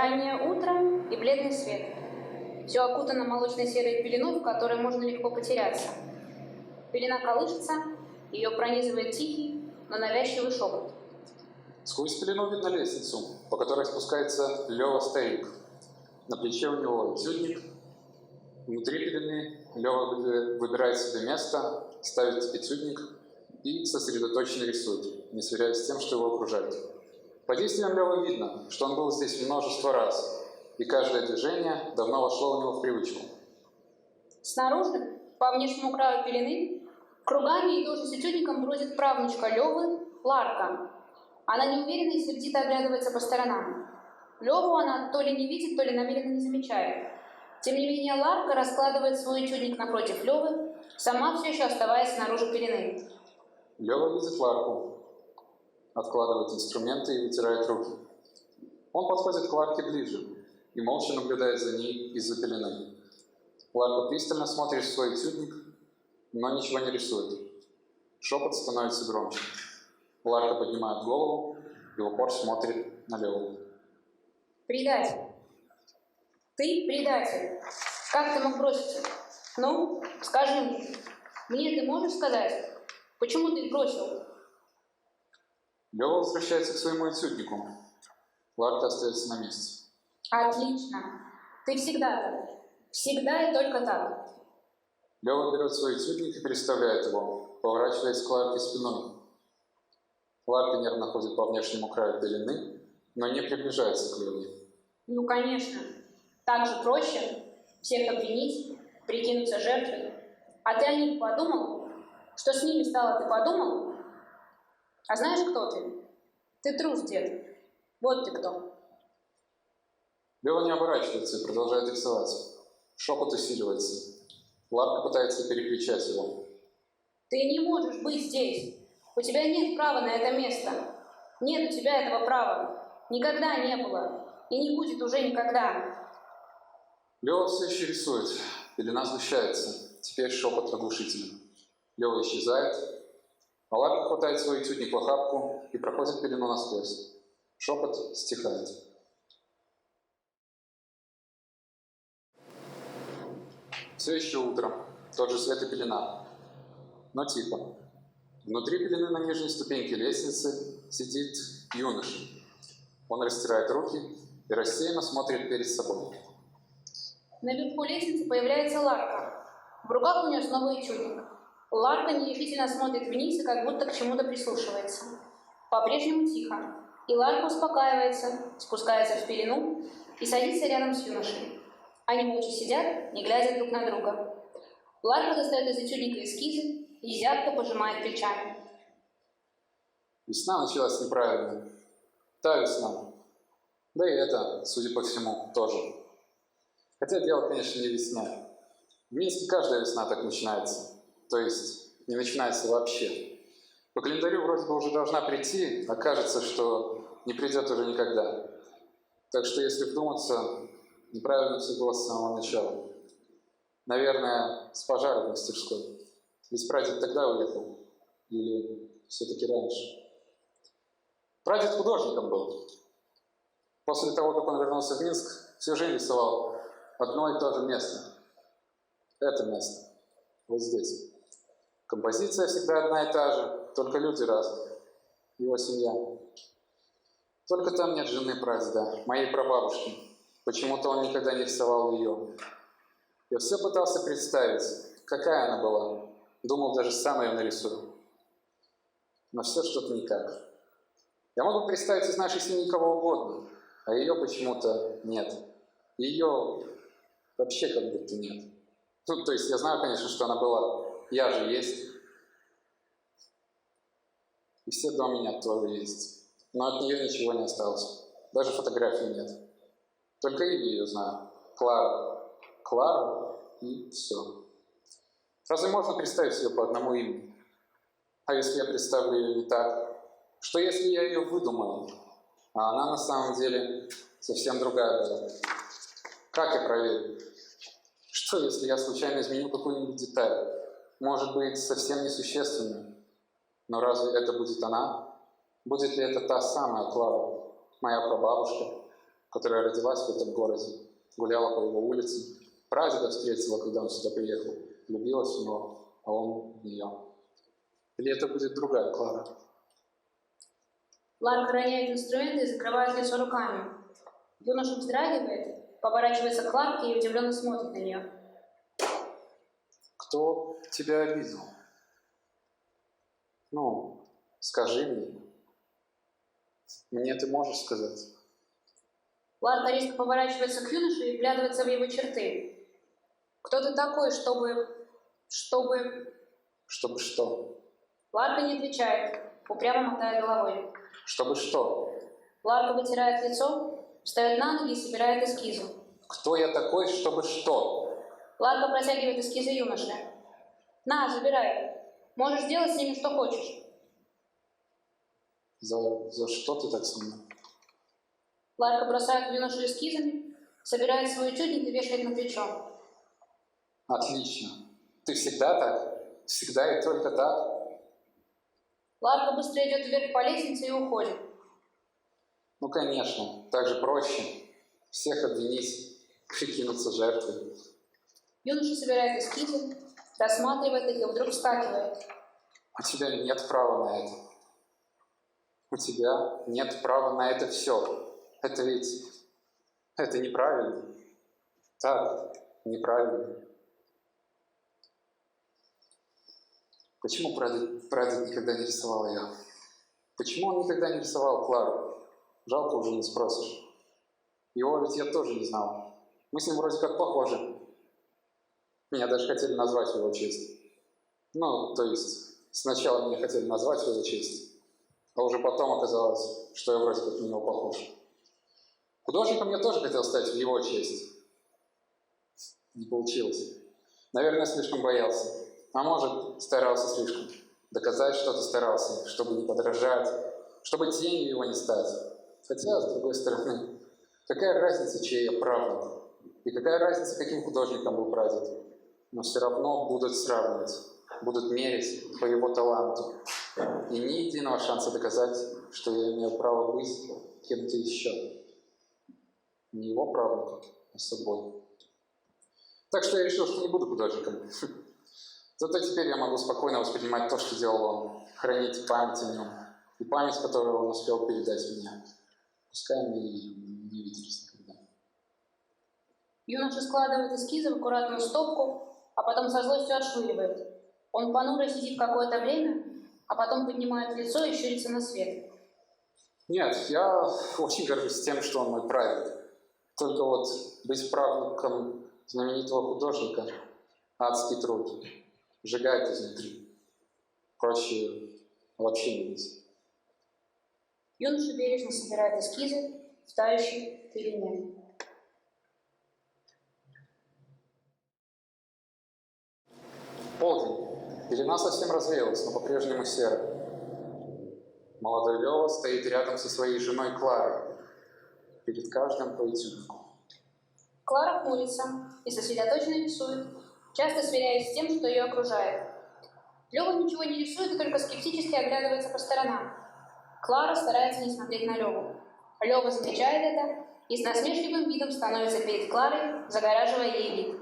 Раннее утро и бледный свет. Все окутано молочно-серой пеленой, в которой можно легко потеряться. Пелена колышется, ее пронизывает тихий, но навязчивый шепот. Сквозь пелену видно лестницу, по которой спускается Лёва старик. На плече у него этюдник. Внутри пелены Лёва выбирает себе место, ставит этюдник и сосредоточенно рисует, не сверяясь с тем, что его окружает. По действиям Лёвы видно, что он был здесь множество раз, и каждое движение давно вошло у него в привычку. Снаружи, по внешнему краю пелены, кругами и тоже с этюдником бродит правнучка Лёвы, Ларка. Она неуверенно и сердито оглядывается по сторонам. Лёву она то ли не видит, то ли намеренно не замечает. Тем не менее, Ларка раскладывает свой этюдник напротив Лёвы, сама все еще оставаясь снаружи пелены. Лёва видит Ларку, откладывает инструменты и вытирает руки. Он подходит к Ларке ближе и молча наблюдает за ней из-за пелены. Ларка пристально смотрит в свой этюдник, но ничего не рисует. Шепот становится громче. Ларка поднимает голову и в упор смотрит на Лёву. «Предатель! Ты предатель! Как ты мог броситься? Ну, скажи мне ты можешь сказать, почему ты их бросил?» Лёва возвращается к своему этюднику. Ларка остается на месте. «Отлично! Ты всегда так. Всегда и только так». Лёва берет свой этюдник и переставляет его, поворачиваясь к Ларке спиной. Ларка нервно ходит по внешнему краю пелены, но не приближается к Лёве. Ну, конечно. Так же проще всех обвинить, прикинуться жертвой. А ты о них подумал? Что с ними стало, ты подумал? А знаешь, кто ты? Ты трус, дед. Вот ты кто. Лёва не оборачивается и продолжает рисовать. Шепот усиливается. Ларка пытается перекричать его. Ты не можешь быть здесь. У тебя нет права на это место. Нет у тебя этого права. Никогда не было. И не будет уже никогда. Лёва все еще рисует. Пелена сгущается. Теперь шепот оглушительный. Лёва исчезает. А Ларка хватает свой этюдник в охапку и проходит пелену насквозь. Шепот стихает. Все еще утро. Тот же свет и пелена. Но тихо. Внутри пелены на нижней ступеньке лестницы сидит юноша. Он растирает руки и рассеянно смотрит перед собой. Наверху лестницы появляется Ларка. В руках у нее снова этюдник. Ларка нерешительно смотрит вниз и как будто к чему-то прислушивается. По-прежнему тихо. И Ларка успокаивается, спускается в пелену и садится рядом с юношей. Они молча сидят, не глядя друг на друга. Ларка достает из этюдника эскизы и зябко пожимает плечами. Весна началась неправильно. Та весна. Да и это, судя по всему, тоже. Хотя дело, конечно, не в весне. В Минске каждая весна так начинается. То есть не начинается вообще. По календарю вроде бы уже должна прийти, а кажется, что не придет уже никогда. Так что, если вдуматься, неправильно все было с самого начала. Наверное, с пожара в мастерской. Ведь прадед тогда уехал. Или все-таки раньше. Прадед художником был. После того, как он вернулся в Минск, всю жизнь рисовал одно и то же место. Это место. Вот здесь. Композиция всегда одна и та же, только люди разные. Его семья. Только там нет жены прадеда, моей прабабушки. Почему-то он никогда не рисовал ее. Я все пытался представить, какая она была. Думал, даже сам ее нарисую. Но все что-то никак. Я могу представить из нашей семьи кого угодно, а ее почему-то нет. Ее вообще как будто нет. Ну, то есть я знаю, конечно, что она была. Я же есть. И все до меня тоже есть. Но от нее ничего не осталось. Даже фотографий нет. Только имя ее знаю. Клара. Клара и все. Разве можно представить ее по одному имени? А если я представлю ее не так? Что если я ее выдумал, а она на самом деле совсем другая была? Как я проверю? Что если я случайно изменю какую-нибудь деталь? Может быть, совсем несущественную? Но разве это будет она? Будет ли это та самая Клара, моя прабабушка? которая родилась в этом городе, гуляла по его улицам, прадеда встретила, когда он сюда приехал, влюбилась в него, а он в нее. Или это будет другая Клара? Ларка роняет инструменты и закрывает лицо руками. Юноша вздрагивает, поворачивается к Ларке и удивленно смотрит на нее. Кто тебя обидел? Ну, скажи мне. Мне ты можешь сказать? Ларка резко поворачивается к юноше и вглядывается в его черты. Кто ты такой, чтобы... Чтобы что? Ларка не отвечает, упрямо мотая головой. Чтобы что? Ларка вытирает лицо, встает на ноги и собирает эскизы. Кто я такой, чтобы что? Ларка протягивает эскизы юноше. На, забирай. Можешь делать с ними что хочешь. За что ты так со мной? Ларка бросает в юношу эскизами, собирает свой этюдник и вешает на плечо. Отлично. Ты всегда так? Всегда и только так? Ларка быстро идет вверх по лестнице и уходит. Ну, конечно, так же проще. Всех обвинить, прикинуться жертвой. Юноша собирает эскизы, рассматривает их и вдруг вскакивает. У тебя нет права на это. У тебя нет права на это все. Это ведь... Это неправильно. Так, неправильно. Почему прадед никогда не рисовал ее? Почему он никогда не рисовал Клару? Жалко, уже не спросишь. Его ведь я тоже не знал. Мы с ним вроде как похожи. Меня даже хотели назвать в его честь. Ну, то есть, сначала меня хотели назвать в его честь, а уже потом оказалось, что я вроде как на него похож. Художником я тоже хотел стать в его честь. Не получилось. Наверное, слишком боялся. А может, старался слишком. Доказать что-то старался, чтобы не подражать, чтобы тенью его не стать. Хотя, с другой стороны, какая разница, чей я правнук? И какая разница, каким художником был прадед? Но все равно будут сравнивать, будут мерить по его таланту. И ни единого шанса доказать, что я имею право быть кем-то еще. Не его правнуком, а собой. Так что я решил, что не буду художником. Зато теперь я могу спокойно воспринимать то, что делал он, хранить память о нем, и память, которую он успел передать мне. Пускай мы и не виделись никогда. Юноша складывает эскизы в аккуратную стопку, а потом со злостью отшвыривает. Он понуро сидит какое-то время, а потом поднимает лицо и щурится на свет. Нет, я очень горжусь тем, что он мой прадед. Только вот быть правнуком знаменитого художника – адский труд. Сжигает изнутри. Проще вообще не быть. Юноша бережно собирает эскизы в тающей пелене. Полдень. Пелена совсем развеялась, но по-прежнему серая. Молодой Лёва стоит рядом со своей женой Кларой. Перед каждым по этюднику. Клара хмурится и сосредоточенно рисует, часто сверяясь с тем, что ее окружает. Лёва ничего не рисует и только скептически оглядывается по сторонам. Клара старается не смотреть на Лёву. Лёва замечает это и с насмешливым видом становится перед Кларой, загораживая ей вид.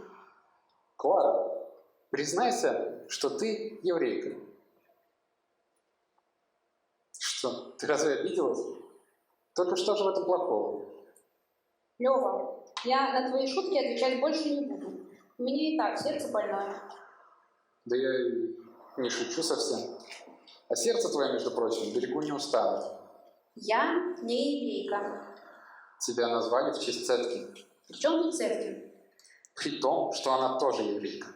Клара, признайся, что ты еврейка. Что, ты разве обиделась? Только что же в этом плохого? Лёва, я на твои шутки отвечать больше не буду. У меня и так сердце больное. Да я и не шучу совсем. А сердце твое, между прочим, берегу не устанет. Я не еврейка. Тебя назвали в честь Цеткин. При чем тут Цеткин? При том, что она тоже еврейка.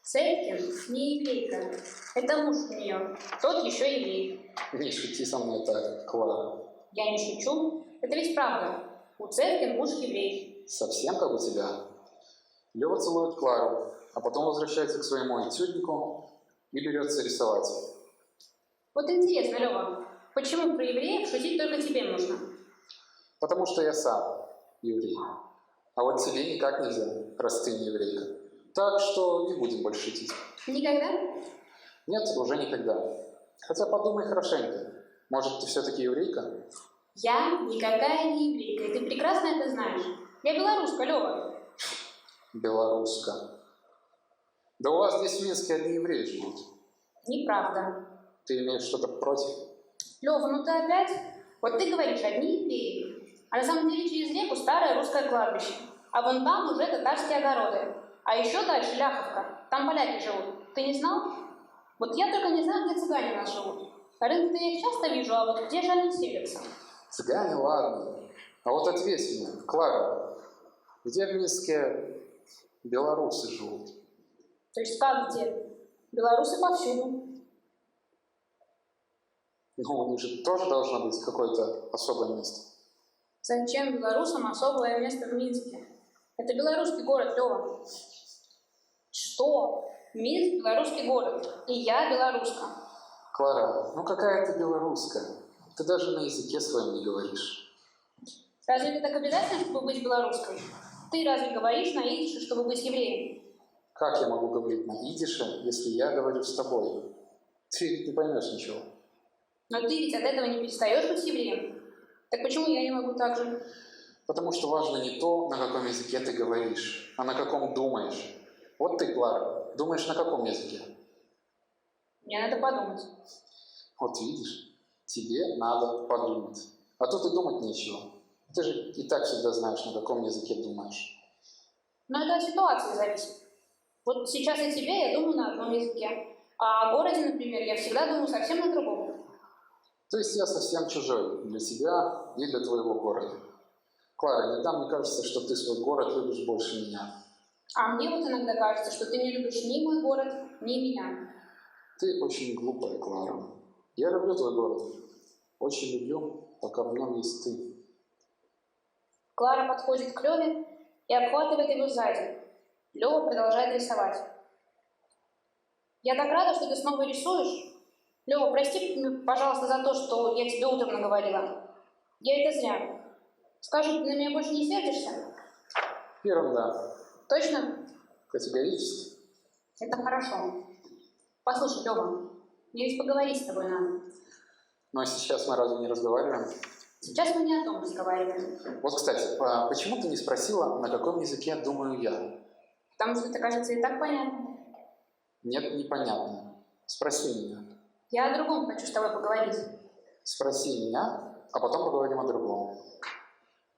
Цеткин не еврейка. Это муж у нее. Тот еще еврей. Не шути со мной так, Клара. Я не шучу. Это ведь правда. У Цеткин муж еврей. Совсем как у тебя. Лёва целует Клару, а потом возвращается к своему этюднику и берется рисовать. Вот интересно, Лёва, почему про евреев шутить только тебе нужно? Потому что я сам еврей. А вот тебе никак нельзя, раз ты не еврейка. Так что не будем больше шутить. Никогда? Нет, уже никогда. Хотя подумай хорошенько. Может, ты все-таки еврейка? Я никакая не еврейка, и ты прекрасно это знаешь. Я белоруска, Лёва. Белоруска. Да у вас здесь в Минске одни евреи живут. Неправда. Ты имеешь что-то против? Лёва, ну ты опять? Вот ты говоришь, одни евреи. А на самом деле через реку старое русское кладбище. А вон там уже татарские огороды. А еще дальше Ляховка. Там поляки живут. Ты не знал? Вот я только не знаю, где цыгане у нас живут. На рынке-то я их часто вижу, а вот где же они селятся? Цыгане, ладно. А вот ответь мне, Клара, где в Минске белорусы живут? То есть как где? Белорусы повсюду. Ну, у них же тоже должно быть какое-то особое место. Зачем белорусам особое место в Минске? Это белорусский город, Лёва. Что? Минск – белорусский город. И я белоруска. Клара, ну какая ты белорусская? Ты даже на языке своем не говоришь. Разве это так обязательно, чтобы быть белорусской? Ты разве говоришь на идише, чтобы быть евреем? Как я могу говорить на идише, если я говорю с тобой? Ты ведь не поймешь ничего. Но ты ведь от этого не перестаешь быть евреем. Так почему я не могу так же? Потому что важно не то, на каком языке ты говоришь, а на каком думаешь. Вот ты, Клара, думаешь на каком языке? Мне надо подумать. Вот видишь, тебе надо подумать. А тут и думать нечего. Ты же и так всегда знаешь, на каком языке думаешь. Но это от ситуации зависит. Вот сейчас о тебе я думаю на одном языке. А о городе, например, я всегда думаю совсем на другом. То есть я совсем чужой для тебя и для твоего города. Клара, иногда мне кажется, что ты свой город любишь больше меня. А мне вот иногда кажется, что ты не любишь ни мой город, ни меня. Ты очень глупая, Клара. Я люблю твой город. Очень люблю, пока в нем есть ты. Клара подходит к Леве и обхватывает его сзади. Лева продолжает рисовать. Я так рада, что ты снова рисуешь. Лева, прости, пожалуйста, за то, что я тебе утром наговорила. Я это зря. Скажи, ты на меня больше не сердишься? Ерунда. Точно? Категорически. Это хорошо. Послушай, Лева, мне ведь поговорить с тобой надо. Но сейчас мы разве не разговариваем? Сейчас мы не о том разговариваем. Вот, кстати, почему ты не спросила, на каком языке думаю я? Потому что это, кажется, и так понятно. Нет, непонятно. Спроси меня. Я о другом хочу с тобой поговорить. Спроси меня, а потом поговорим о другом.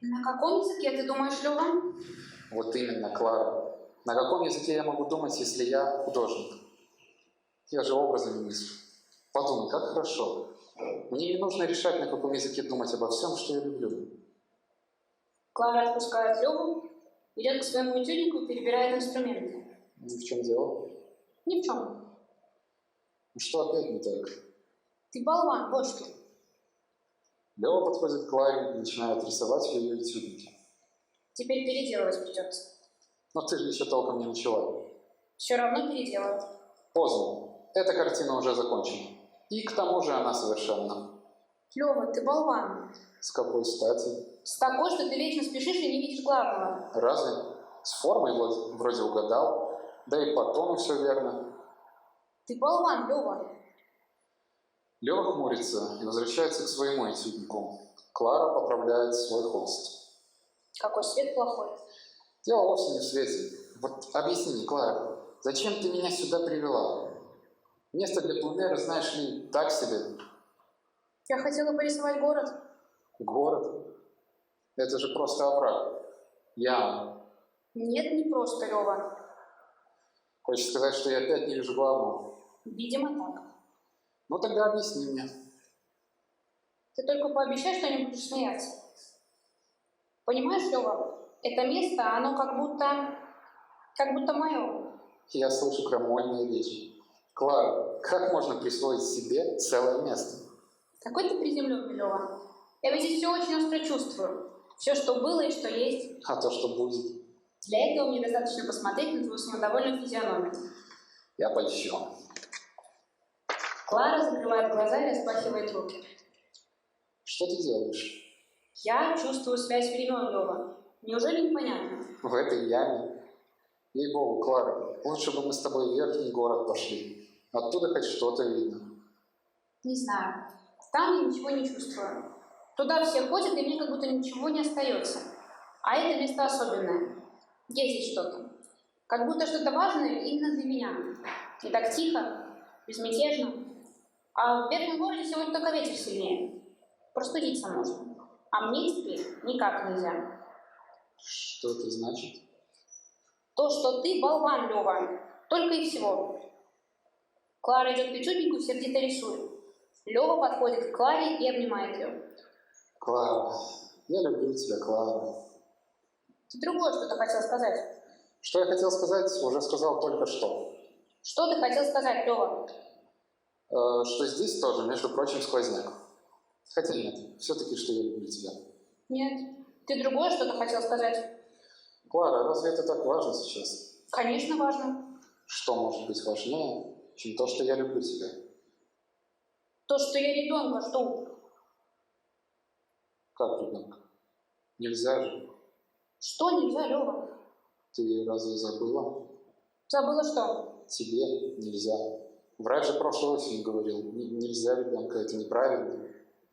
На каком языке ты думаешь, Лева? Вот именно, Клара. На каком языке я могу думать, если я художник? Я же образами мыслю. Подумай, как хорошо. Мне не нужно решать, на каком языке думать обо всем, что я люблю. Клара отпускает Леву, идет к своему этюднику и перебирает инструменты. В чем дело? Ни в чем. Ну что опять не так? Ты болван, вот что. Лева подходит к Кларе и начинает рисовать в ее этюднике. Теперь переделывать придется. Но ты же еще толком не начала. Все равно переделывать. Поздно. Эта картина уже закончена. И к тому же она совершенна. Лева, ты болван. С какой стати? С такой, что ты вечно спешишь и не видишь главного. Разве? С формой вроде угадал. Да и по тону все верно. Ты болван, Лева. Лева хмурится и возвращается к своему этюднику. Клара поправляет свой холст. Какой свет плохой. Дело вовсе не в свете. Вот объясни мне, Клара, зачем ты меня сюда привела? Место для пленэра, знаешь ли, так себе. Я хотела порисовать город. Город? Это же просто овраг. Яма. Нет, не просто, Лева. Хочешь сказать, что я опять не вижу главного? Видимо, так. Ну тогда объясни мне. Ты только пообещай, что не будешь смеяться. Понимаешь, Лева, это место, оно как будто мое. Я слышу крамольные речи. Клара, как можно присвоить себе целое место? Какой ты приземленный, Лева. Я ведь здесь все очень остро чувствую. Все, что было и что есть. А то, что будет? Для этого мне достаточно посмотреть на твою самодовольную физиономию. Я польщен. Клара закрывает глаза и распахивает руки. Что ты делаешь? Я чувствую связь времен, Лева. Неужели непонятно? В этой яме? Ей-богу, Клара, лучше бы мы с тобой в верхний город пошли. Оттуда хоть что-то видно. Не знаю. Там я ничего не чувствую. Туда все ходят, и мне как будто ничего не остается. А это место особенное. Есть здесь что-то. Как будто что-то важное именно для меня. И так тихо, безмятежно. А в верхнем городе сегодня только ветер сильнее. Простудиться можно. А мне теперь никак нельзя. Что это значит? То, что ты болван, Лёва. Только и всего. Клара идет к причуднику, сердито рисует. Лёва подходит к Кларе и обнимает ее. Клара, я люблю тебя, Клара. Ты другое что-то хотел сказать. Что я хотел сказать, уже сказал только что. Что ты хотел сказать, Лёва? Что здесь тоже, между прочим, сквозняк. Хотя нет, все-таки, что я люблю тебя. Нет. Ты другое что-то хотел сказать? Клара, разве это так важно сейчас? Конечно, важно. Что может быть важнее, чем то, что я люблю тебя? То, что я ребенка жду. Как ребенка? Нельзя же. Что нельзя, Лёва? Ты разве забыла? Забыла что? Тебе нельзя. Врач же прошлой осенью говорил, нельзя ребенка, это неправильно.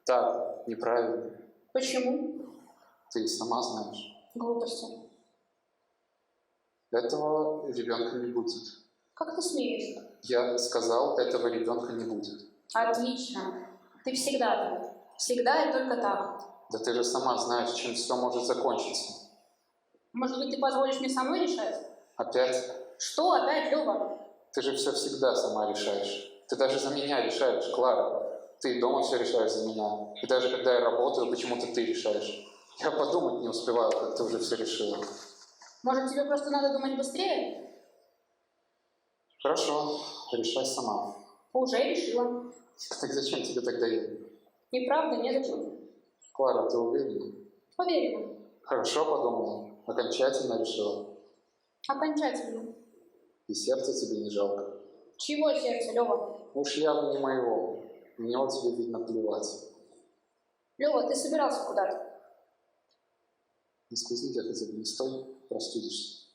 Так, неправильно. Почему? Ты сама знаешь. Глупости. Этого ребенка не будет. Как ты смеешь? Я сказал, этого ребенка не будет. Отлично. Ты всегда так. Всегда и только так. Да ты же сама знаешь, чем все может закончиться. Может быть, ты позволишь мне самой решать? Опять? Что опять, Лёва? Ты же все всегда сама решаешь. Ты даже за меня решаешь, Клара. Ты дома все решаешь за меня. И даже когда я работаю, почему-то ты решаешь. Я подумать не успеваю, как ты уже все решила. Может, тебе просто надо думать быстрее? Хорошо, решай сама. Уже решила. Так зачем тебе тогда я? Неправда, незачем. Клара, ты уверена? Уверена. Хорошо подумала. Окончательно решила. Окончательно. И сердце тебе не жалко. Чего сердце, Лёва? Уж явно не моего. На него тебе, видно, плевать. Лёва, ты собирался куда-то? На сквозняке хотя бы не стой, простудишься.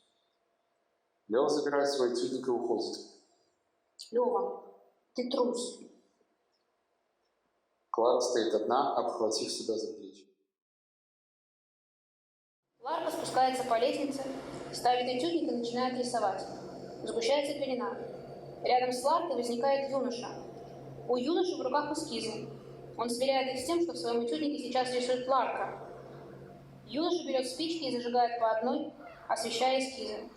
Лева забирает свой этюдник и уходит. Лёва, ты трус. Клара стоит одна, обхватив себя за плечи. Ларка спускается по лестнице, ставит этюдник и начинает рисовать. Сгущается пелена. Рядом с Ларкой возникает юноша. У юноши в руках эскизы. Он сверяет их с тем, что в своем этюднике сейчас рисует Ларка. Юноша берет спички и зажигает по одной, освещая эскизы.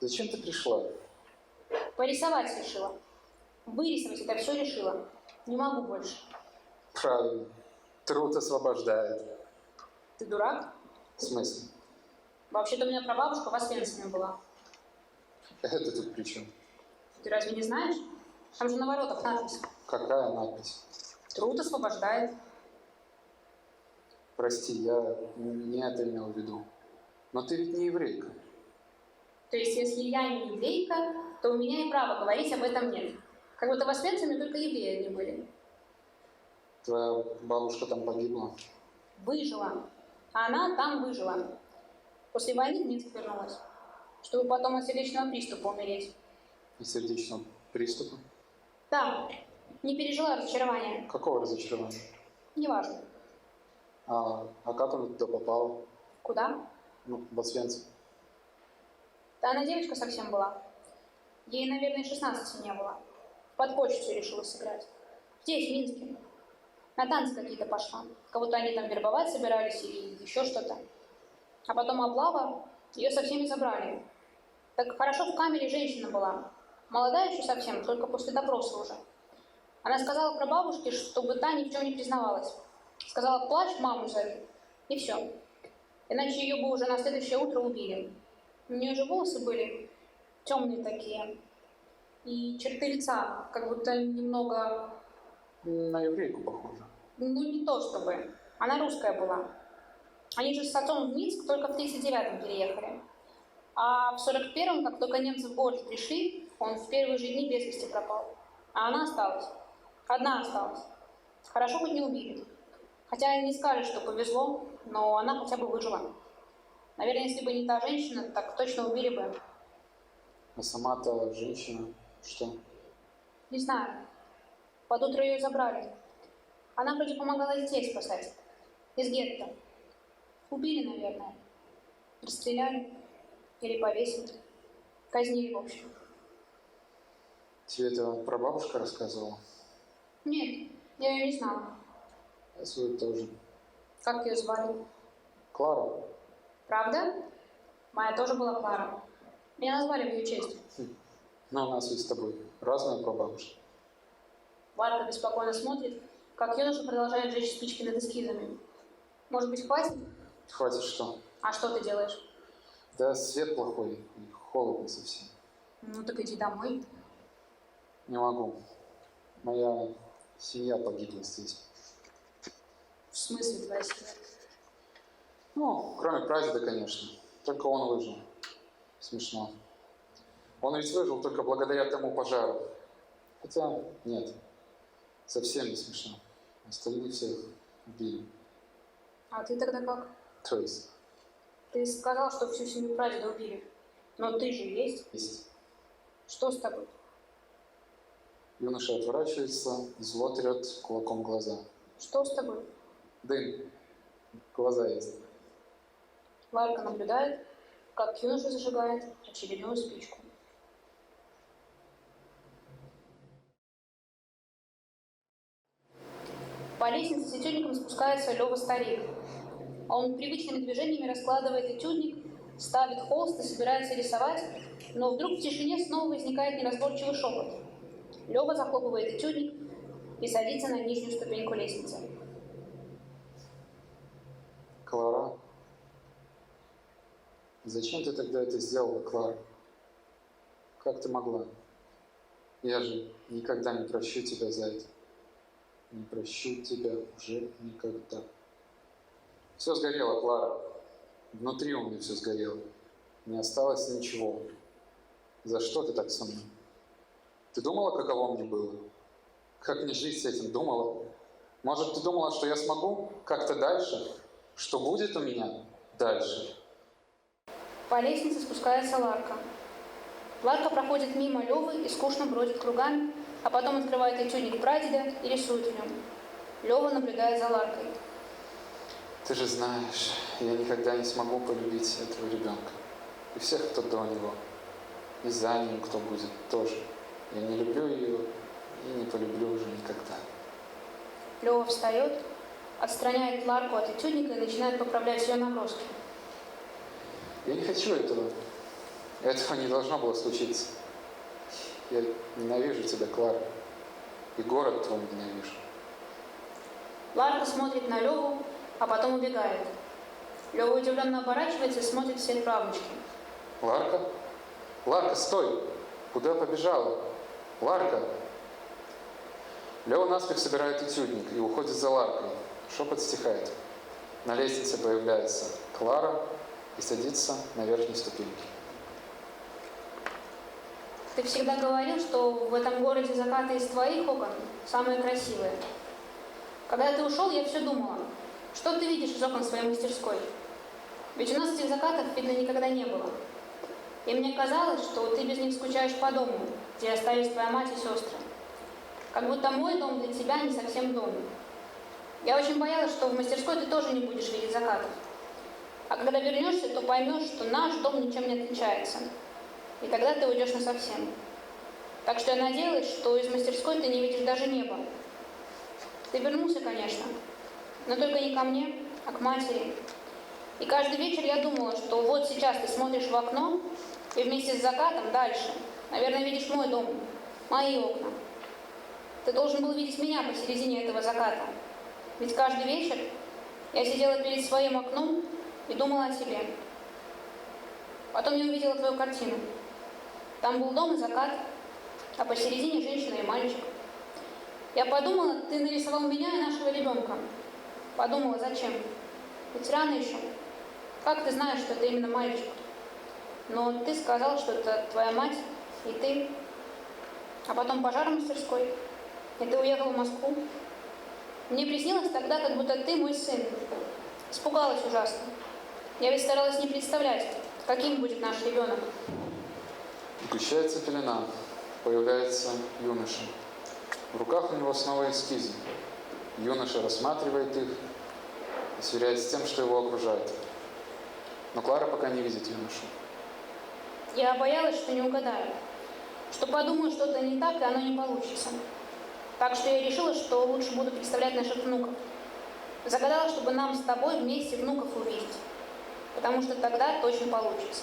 Зачем ты пришла? Порисовать решила. Вырисовать это все решила. Не могу больше. Правильно. Труд освобождает. Ты дурак? В смысле? Вообще-то у меня прабабушка в Освенциме была. Это тут при чем? Ты разве не знаешь? Там же на воротах надпись. Какая надпись? Труд освобождает. Прости, я не это имел в виду. Но ты ведь не еврейка. То есть, если я не еврейка, то у меня и права говорить об этом нет. Как будто в Освенциме только евреи не были. Твоя бабушка там погибла. Выжила. А она там выжила. После войны в Минск вернулась, чтобы потом от сердечного приступа умереть. И сердечного приступа? Да, не пережила разочарования. Какого разочарования? Неважно. А как она туда попала? Куда? Ну, в Освенцим. Да она девочка совсем была. Ей, наверное, 16 не было. В подпочту решила сыграть. Здесь, в Минске. На танцы какие-то пошла. Кого-то они там вербовать собирались или еще что-то. А потом облава, ее со всеми забрали. Так хорошо в камере женщина была. Молодая еще совсем, только после допроса уже. Она сказала про бабушке, чтобы та ни в чем не признавалась. Сказала, плачь, маму зови. И все. Иначе ее бы уже на следующее утро убили. У нее же волосы были темные такие. И черты лица, как будто немного... На еврейку похоже. Ну, не то чтобы. Она русская была. Они же с отцом в Минск только в 39-м переехали. А в 41-м, как только немцы в город пришли, он в первые же дни без вести пропал. А она осталась. Одна осталась. Хорошо, хоть не убили. Хотя и не скажешь, что повезло, но она хотя бы выжила. Наверное, если бы не та женщина, так точно убили бы. А сама-то женщина, что? Не знаю. Под утро ее забрали. Она вроде помогала детей спасать. Из гетто. Убили, наверное. Расстреляли. Или повесили. Казнили, в общем. Тебе это прабабушка рассказывала? Нет, я ее не знала. Я свою тоже. Как ее звали? Клара. Правда? Моя тоже была Клара. Меня назвали в ее честь. Но у нас ведь с тобой разная прабабушка. Ларка беспокойно смотрит, как юноша продолжает жечь спички над эскизами. Может быть, хватит? Хватит что? А что ты делаешь? Да свет плохой, и холодно совсем. Ну так иди домой. Не могу. Моя семья погибла здесь. В смысле твоя семья? Ну, кроме прадеда, конечно. Только он выжил. Смешно. Он ведь выжил только благодаря тому пожару. Хотя, нет, совсем не смешно. Остальных всех убили. А ты тогда как? То есть, Ты сказал, что всю семью прадеда убили. Но ты же есть. есть. Что с тобой? Юноша отворачивается, зло трет кулаком глаза. Что с тобой? Дым. Глаза есть. Ларка наблюдает, как юноша зажигает очередную спичку. По лестнице с этюдником спускается Лёва старик. Он привычными движениями раскладывает этюдник, ставит холст и собирается рисовать, но вдруг в тишине снова возникает неразборчивый шепот. Лёва захлопывает этюдник и садится на нижнюю ступеньку лестницы. Клара? Зачем ты тогда это сделала, Клара? Как ты могла? Я же никогда не прощу тебя за это. Не прощу тебя уже никогда. Все сгорело, Клара. Внутри у меня все сгорело. Не осталось ничего. За что ты так со мной? Ты думала, каково мне было? Как мне жить с этим? Думала? Может, ты думала, что я смогу как-то дальше? Что будет у меня дальше? По лестнице спускается Ларка. Ларка проходит мимо Лёвы и скучно бродит кругами, а потом открывает этюдник прадеда и рисует в нем. Лёва наблюдает за Ларкой. Ты же знаешь, я никогда не смогу полюбить этого ребенка. И всех, кто до него. И за ним, кто будет, тоже. Я не люблю ее и не полюблю уже никогда. Лёва встает, отстраняет Ларку от этюдника и начинает поправлять ее наброски. Я не хочу этого. Этого не должно было случиться. Я ненавижу тебя, Клара. И город твой ненавижу. Ларка смотрит на Лёву, а потом убегает. Лёва удивленно оборачивается и смотрит вслед правнучки. Ларка? Ларка, стой! Куда побежала? Ларка! Лёва наспех собирает этюдник и уходит за Ларкой. Шепот стихает. На лестнице появляется Клара и садится на верхней ступеньке. Ты всегда говорил, что в этом городе закаты из твоих окон самые красивые. Когда ты ушел, я все думала, что ты видишь из окон своей мастерской? Ведь у нас этих закатов, видно, никогда не было. И мне казалось, что ты без них скучаешь по дому, где остались твоя мать и сестры. Как будто мой дом для тебя не совсем дом. Я очень боялась, что в мастерской ты тоже не будешь видеть закатов. А когда вернешься, то поймешь, что наш дом ничем не отличается. И тогда ты уйдешь насовсем. Так что я надеялась, что из мастерской ты не видишь даже неба. Ты вернулся, конечно, но только не ко мне, а к матери. И каждый вечер я думала, что вот сейчас ты смотришь в окно, и вместе с закатом дальше, наверное, видишь мой дом, мои окна. Ты должен был видеть меня посередине этого заката. Ведь каждый вечер я сидела перед своим окном и думала о тебе. Потом я увидела твою картину. Там был дом и закат, а посередине женщина и мальчик. Я подумала, ты нарисовал меня и нашего ребенка. Подумала, зачем? Ведь рано еще. Как ты знаешь, что это именно мальчик? Но ты сказал, что это твоя мать и ты. А потом пожар в мастерской, и ты уехал в Москву. Мне приснилось тогда, как будто ты мой сын. Испугалась ужасно. Я ведь старалась не представлять, каким будет наш ребенок. Сгущается пелена. Появляется юноша. В руках у него снова эскизы. Юноша рассматривает их и сверяет с тем, что его окружает. Но Клара пока не видит юношу. Я боялась, что не угадаю, что подумаю что-то не так, и оно не получится. Так что я решила, что лучше буду представлять наших внуков. Загадала, чтобы нам с тобой вместе внуков увидеть, потому что тогда точно получится.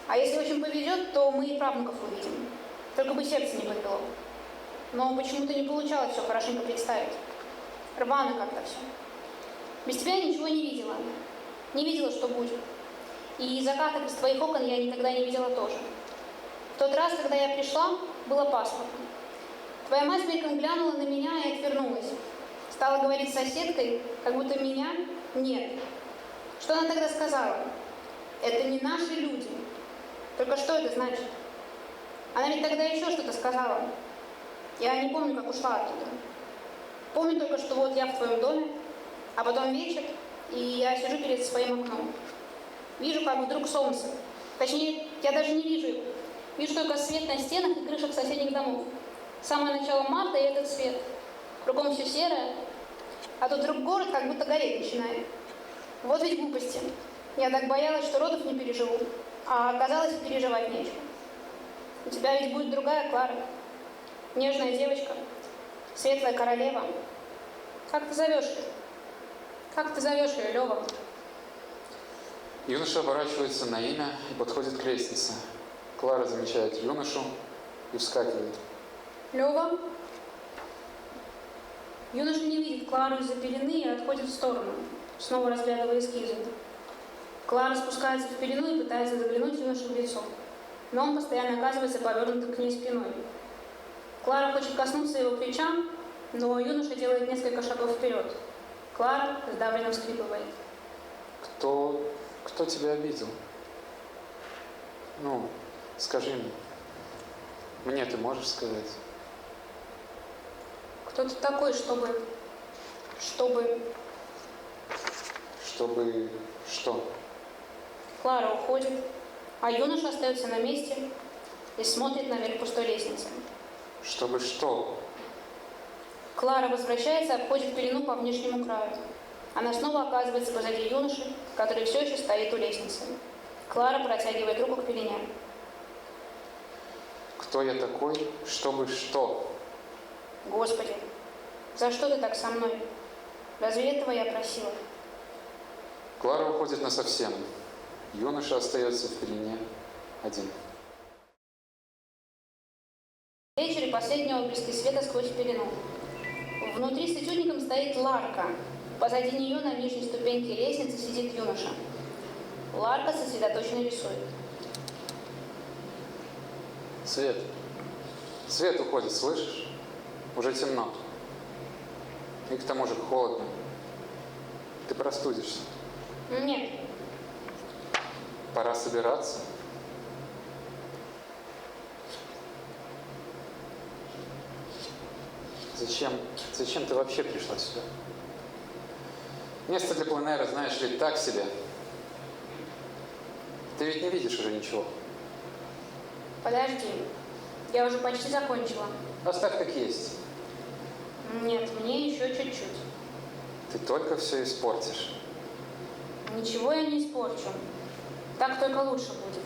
А если очень повезет, то мы и правнуков увидим. Только бы сердце не подвело. Но почему-то не получалось все хорошенько представить. Рвано как-то все. Без тебя я ничего не видела. Не видела, что будет. И закатов из твоих окон я никогда не видела тоже. В тот раз, когда я пришла, было пасмурно. Твоя мать мельком глянула на меня и отвернулась. Стала говорить с соседкой, как будто меня нет. Что она тогда сказала? Это не наши люди. Только что это значит? Она ведь тогда еще что-то сказала. Я не помню, как ушла оттуда. Помню только, что вот я в твоем доме, а потом вечер, и я сижу перед своим окном. Вижу, как вдруг солнце. Точнее, я даже не вижу его. Вижу только свет на стенах и крышах соседних домов. Самое начало марта и этот свет. Кругом все серое, а тут вдруг город как будто гореть начинает. Вот ведь глупости. Я так боялась, что родов не переживу, а оказалось, и переживать нечего. У тебя ведь будет другая Клара. Нежная девочка, светлая королева. Как ты зовешь ее? Как ты зовешь ее, Лева? Юноша оборачивается на имя и подходит к лестнице. Клара замечает юношу и вскакивает. Лева? Юноша не видит Клару из-за пелены и отходит в сторону, снова разглядывая эскизы. Клара спускается в пелену и пытается заглянуть юноше в лицо, но он постоянно оказывается повернутым к ней спиной. Клара хочет коснуться его плеча, но юноша делает несколько шагов вперед. Клара сдавленно всхлипывает. Кто тебя обидел? Ну, скажи мне. Мне ты можешь сказать? Кто ты такой, чтобы... Чтобы что? Клара уходит, а юноша остается на месте и смотрит наверх пустой лестницы. Чтобы что? Клара возвращается и обходит пелену по внешнему краю. Она снова оказывается позади юноши, который все еще стоит у лестницы. Клара протягивает руку к пелене. Кто я такой? Чтобы что? Господи, за что ты так со мной? Разве этого я просила? Клара уходит насовсем. Юноша остается в пелене один. Вечер и последние отблески света сквозь пелену. Внутри с этюдником стоит Ларка. Позади нее на нижней ступеньке лестницы сидит юноша. Ларка сосредоточенно рисует. Свет уходит, слышишь? Уже темно. И к тому же холодно. Ты простудишься. Нет, Пора собираться. Зачем ты вообще пришла сюда? Место для пленэра, знаешь ли, так себе. Ты ведь не видишь уже ничего. подожди. Я уже почти закончила. Оставь как есть. Нет, мне еще чуть-чуть. Ты только все испортишь. Ничего я не испорчу. Так только лучше будет.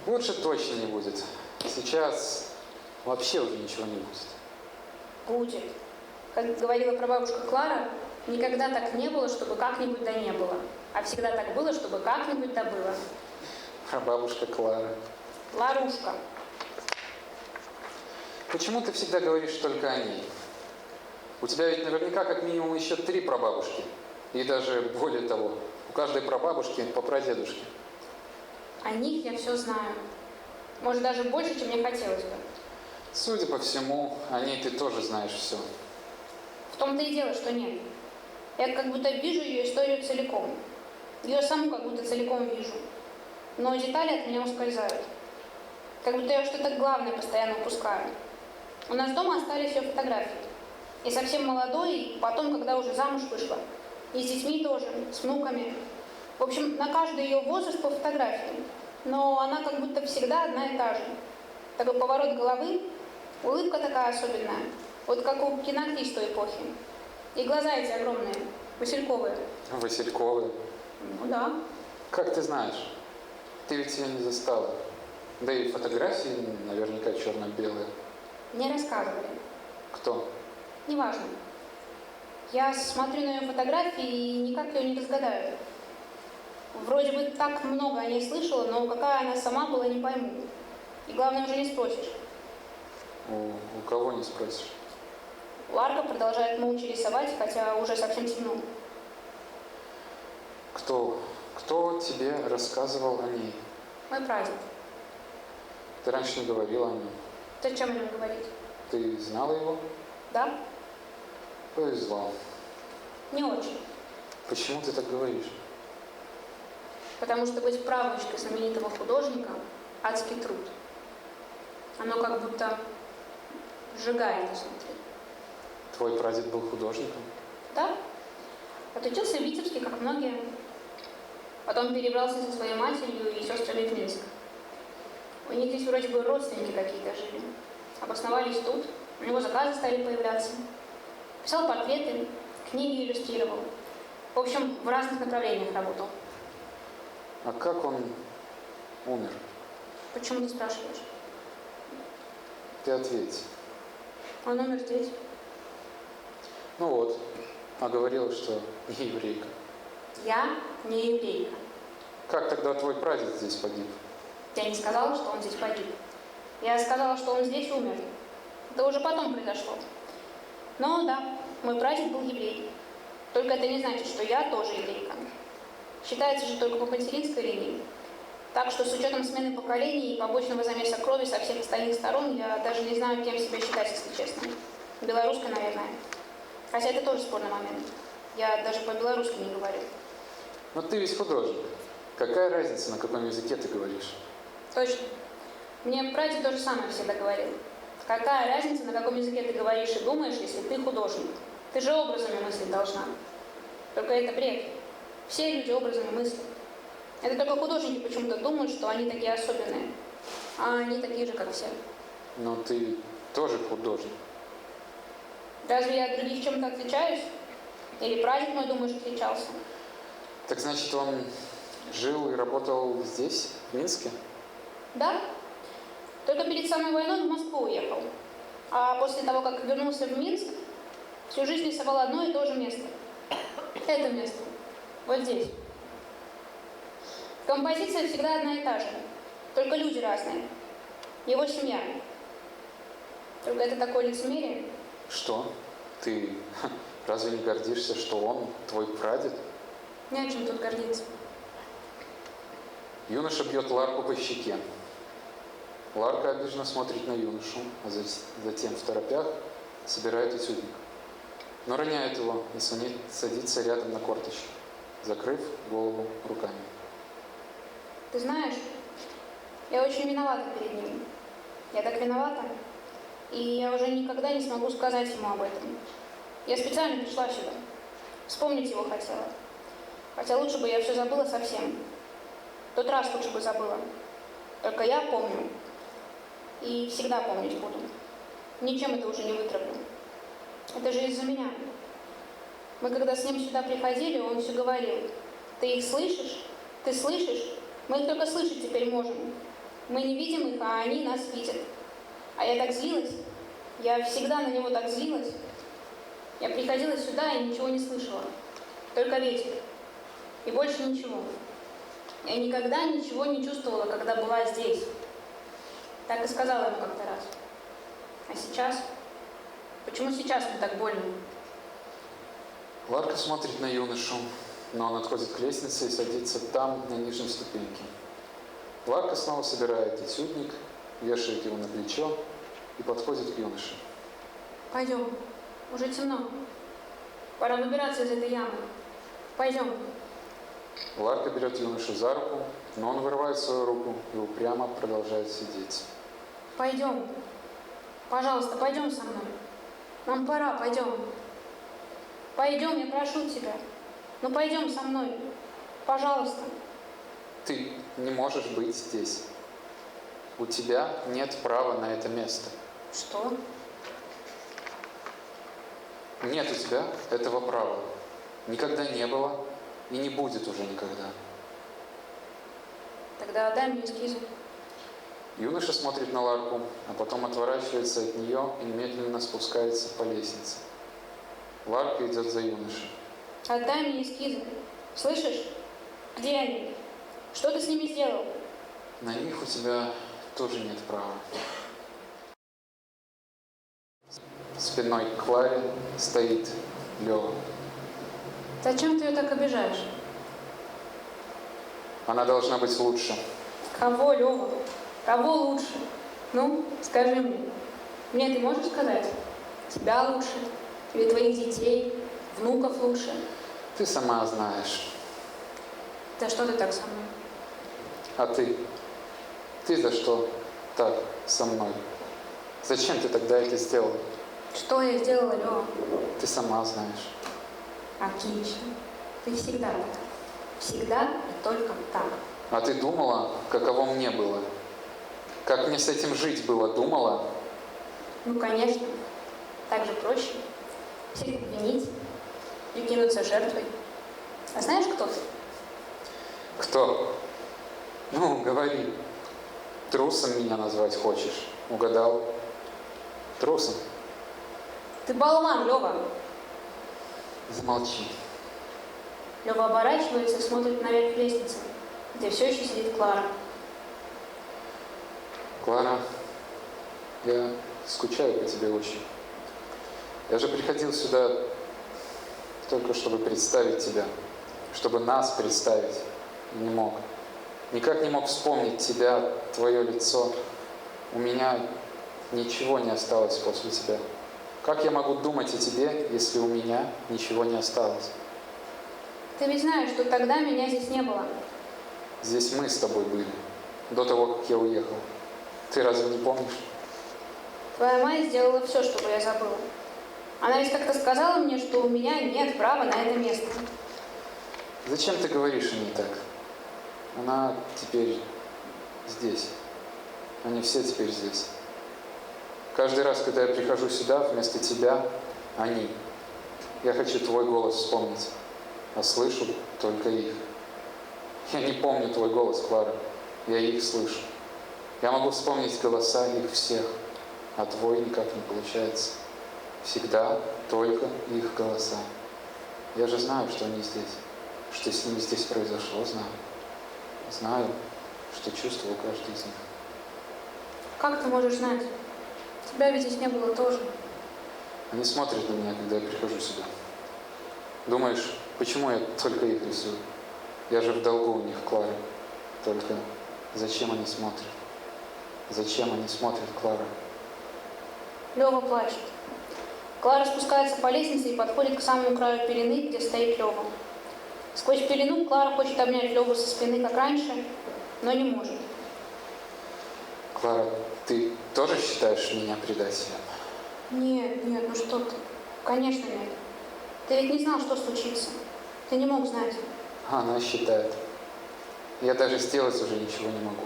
Лучше точно не будет. Сейчас вообще уже ничего не будет. Будет. Как говорила прабабушка Клара, никогда так не было, чтобы как-нибудь да не было. А всегда так было, чтобы как-нибудь да было. Прабабушка Клара. Ларушка. Почему ты всегда говоришь только о ней? У тебя ведь наверняка как минимум еще 3 прабабушки. И даже более того, у каждой прабабушки по прадедушке. О них я все знаю. Может, даже больше, чем мне хотелось бы. Судя по всему, о ней ты тоже знаешь все. В том-то и дело, что нет. Я как будто вижу ее историю целиком. Ее саму как будто целиком вижу. Но детали от меня ускользают. Как будто я что-то главное постоянно упускаю. У нас дома остались ее фотографии. И совсем молодой, и потом, когда уже замуж вышла. И с детьми тоже, с внуками. В общем, на каждый ее возраст по фотографии. Но она как будто всегда одна и та же. Такой поворот головы, улыбка такая особенная. Вот как у киноактрисы той эпохи. И глаза эти огромные, васильковые. Васильковые. Ну да. Как ты знаешь? Ты ведь ее не застала. Да и фотографии наверняка черно-белые. Не рассказывали. Кто? Неважно. Я смотрю на ее фотографии и никак ее не разгадаю. Вроде бы так много о ней слышала, но какая она сама была, не пойму. И главное, уже не спросишь. У кого не спросишь? Ларка продолжает молча рисовать, хотя уже совсем темно. Кто тебе рассказывал о ней? Мой прадед. Ты раньше не говорила о нем. Зачем о нем говорить? Ты знала его? Да? Повезло. Не очень. Почему ты так говоришь? Потому что быть правнучкой знаменитого художника – адский труд. Оно как будто сжигает изнутри. Твой прадед был художником? Да? Отучился в Витебске, как многие. Потом перебрался со своей матерью и сестрами в Минск. У них здесь вроде бы родственники какие-то жили. Обосновались тут, у него заказы стали появляться. Писал портреты, книги иллюстрировал. В общем, в разных направлениях работал. А как он умер? Почему ты спрашиваешь? Ты ответь. Он умер здесь. Ну вот, а говорила, что не еврейка. Я не еврейка. Как тогда твой прадед здесь погиб? Я не сказала, что он здесь погиб. Я сказала, что он здесь умер. Это уже потом произошло. Но да, мой прадед был еврей. Только это не значит, что я тоже еврейка. Считается же только по материнской линии. Так что с учетом смены поколений и побочного замеса крови со всех остальных сторон, я даже не знаю, кем себя считать, если честно. Белорусской, наверное. Хотя это тоже спорный момент. Я даже по-белорусски не говорю. Но ты ведь художник. Какая разница, на каком языке ты говоришь? Точно. Мне прадед то же самое всегда говорил. Какая разница, на каком языке ты говоришь и думаешь, если ты художник? Ты же образами мыслить должна. Только это бред. Все люди образами мыслят. Это только художники почему-то думают, что они такие особенные. А они такие же, как все. Но ты тоже художник. Разве я от других чем-то отличаюсь? Или прадед мой, думаешь, отличался? Так значит, он жил и работал здесь, в Минске? Да. Только перед самой войной в Москву уехал. А после того, как вернулся в Минск, всю жизнь рисовал одно и то же место. Это место. Вот здесь. Композиция всегда одна и та же. Только люди разные. Его семья. Только это такое лицемерие. Что? Ты разве не гордишься, что он твой прадед? Не о чем тут гордиться. Юноша бьет Ларку по щеке. Ларка обиженно смотрит на юношу, а затем в торопях собирает этюдник. Но роняет его и садится рядом на корточки, закрыв голову руками. Ты знаешь, я очень виновата перед ним. Я так виновата, и я уже никогда не смогу сказать ему об этом. Я специально пришла сюда. Вспомнить его хотела. Хотя лучше бы я все забыла совсем. Тот раз лучше бы забыла. Только я помню. И всегда помнить буду. Ничем это уже не вытравлю. Это же из-за меня. Мы когда с ним сюда приходили, он все говорил: ты их слышишь? Ты слышишь? Мы их только слышать теперь можем. Мы не видим их, а они нас видят. А я так злилась. Я всегда на него так злилась. Я приходила сюда и ничего не слышала. Только ветер. И больше ничего. Я никогда ничего не чувствовала, когда была здесь. Так и сказала ему как-то раз. А сейчас? Почему сейчас мне так больно? Ларка смотрит на юношу, но он отходит к лестнице и садится там, на нижней ступеньке. Ларка снова собирает этюдник, вешает его на плечо и подходит к юноше. Пойдем. Уже темно. Пора выбираться из этой ямы. Пойдем. Ларка берет юношу за руку, но он вырывает свою руку и упрямо продолжает сидеть. Пойдем. Пожалуйста, пойдем со мной. Нам пора, пойдем. Пойдем, я прошу тебя. Ну пойдем со мной. Пожалуйста. Ты не можешь быть здесь. У тебя нет права на это место. Что? Нет у тебя этого права. Никогда не было и не будет уже никогда. Тогда отдай мне эскизы. Юноша смотрит на Ларку, а потом отворачивается от нее и медленно спускается по лестнице. Ларка идет за юношей. Отдай мне эскизы. Слышишь? Где они? Что ты с ними сделал? На них у тебя тоже нет права. Спиной к Кларе стоит Лёва. Зачем ты ее так обижаешь? Она должна быть лучше. Кого, Лёва? Кого лучше? Ну, скажи мне. Мне ты можешь сказать? Тебя лучше? Или твоих детей, внуков лучше? Ты сама знаешь. Да что ты так со мной? А ты? Ты за что так со мной? Зачем ты тогда это сделала? Что я сделала, Лёва? Ты сама знаешь. Отлично. Ты всегда так. Всегда и только так. А ты думала, каково мне было? Как мне с этим жить было, думала? Ну, конечно. Так же проще. Всех обвинить, прикинуться жертвой. А знаешь, кто ты? Кто? Ну, говори. Трусом меня назвать хочешь? Угадал? Трусом? Ты болван, Лёва. Замолчи. Лёва оборачивается и смотрит наверх лестницы, где все еще сидит Клара. Клара, я скучаю по тебе очень. Я же приходил сюда только чтобы представить тебя, чтобы нас представить. И не мог. Никак не мог вспомнить тебя, твое лицо. У меня ничего не осталось после тебя. Как я могу думать о тебе, если у меня ничего не осталось? Ты ведь знаешь, что тогда меня здесь не было. Здесь мы с тобой были, до того, как я уехал. Ты разве не помнишь? Твоя мать сделала все, чтобы я забыла. Она ведь как-то сказала мне, что у меня нет права на это место. Зачем ты говоришь о ней так? Она теперь здесь. Они все теперь здесь. Каждый раз, когда я прихожу сюда, вместо тебя, они. Я хочу твой голос вспомнить, а слышу только их. Я не помню твой голос, Клара. Я их слышу. Я могу вспомнить голоса их всех, а твой никак не получается. Всегда только их голоса. Я же знаю, что они здесь, что с ними здесь произошло, знаю. Знаю, что чувствовал каждый из них. Как ты можешь знать? Тебя ведь здесь не было тоже. Они смотрят на меня, когда я прихожу сюда. Думаешь, почему я только их рисую? Я же в долгу у них, Клара. Только зачем они смотрят? Зачем они смотрят, Клара? Лёва плачет. Клара спускается по лестнице и подходит к самому краю пелены, где стоит Лёва. Сквозь пелену Клара хочет обнять Лёву со спины, как раньше, но не может. Клара, ты тоже считаешь меня предателем? Нет, нет, ну что ты? Конечно нет. Ты ведь не знал, что случится. Ты не мог знать. Она считает. Я даже сделать уже ничего не могу.